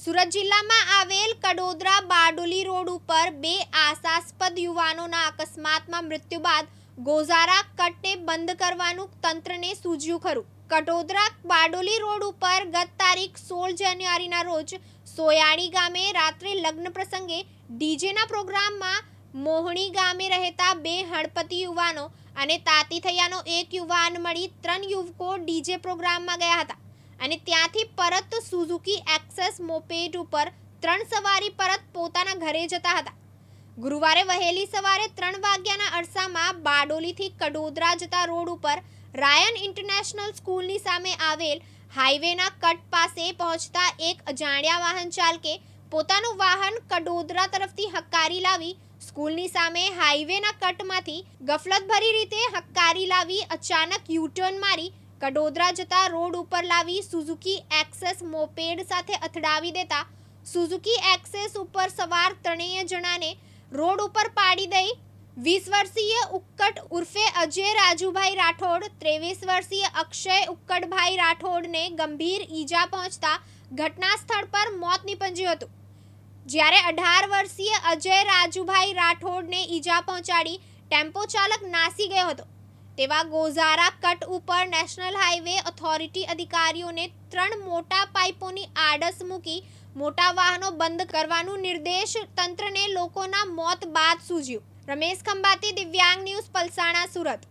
સુરત જિલ્લામાં આવેલ કડોદરા બારડોલી રોડ ઉપર બે આશાસ્પદ યુવાનોના અકસ્માતમાં મૃત્યુ બાદ ગોઝારા કટને બંધ કરવાનું તંત્રને સૂઝ્યું ખરું. કડોદરા બારડોલી રોડ ઉપર ગત તારીખ 16 જાન્યુઆરીના રોજ સોયાણી ગામે રાત્રે લગ્ન પ્રસંગે ડીજેના પ્રોગ્રામમાં મોહણી ગામે રહેતા બે હળપતિ યુવાનો અને તાતી થયાનો એક યુવાન મળી 3 યુવકો ડીજે પ્રોગ્રામમાં ગયા હતા અને ત્યાંથી પરત સુઝુકી એક્સેસ મોપેડ ઉપર 3 સવારી પરત પોતાના ઘરે જતા હતા. ગુરુવારે વહેલી સવારે 3 વાગ્યાના અરસામાં બારડોલીથી કડોદરા જતા રોડ ઉપર રાયન ઇન્ટરનેશનલ સ્કૂલની સામે આવેલ હાઈવેના કટ પાસે પહોંચતા એક અજાણ્યા વાહન ચાલકે પોતાનું વાહન કડોદરા તરફથી હક્કારી લાવી સ્કૂલની સામે હાઈવેના કટમાંથી ગફલતભરી રીતે હક્કારી લાવી અચાનક યુટર્ન મારી કડોદરા જતા રોડ ઉપર લાવી સુઝુકી એક્સેસ મોપેડ સાથે અથડાવી દેતા સુઝુકી એક્સેસ ઉપર સવાર 3 જણાને રોડ ઉપર પાડી દઈ 20 વર્ષીય ઉક્કડ ઉર્ફે અજય રાજુભાઈ રાઠોડ, 23 વર્ષીય અક્ષય ઉક્કડભાઈ રાઠોડને ગંભીર ઈજા પહોંચતા ઘટના સ્થળ પર મોત નીપજ્યું હતું. જ્યારે 18 વર્ષીય અજય રાજુભાઈ રાઠોડને ઈજા પહોંચાડી ટેમ્પો ચાલક નાસી ગયો હતો. તેવા ગોઝારા કટ ઉપર નેશનલ હાઈવે ઓથોરિટી અધિકારીઓને 3 મોટા પાઇપોની આડસ મૂકી મોટા વાહનો બંધ કરવાનું નિર્દેશ તંત્રને લોકોના મોત બાદ સૂઝ્યું. રમેશ ખંભાતી, દિવ્યાંગ ન્યૂઝ, પલસાણા, સુરત.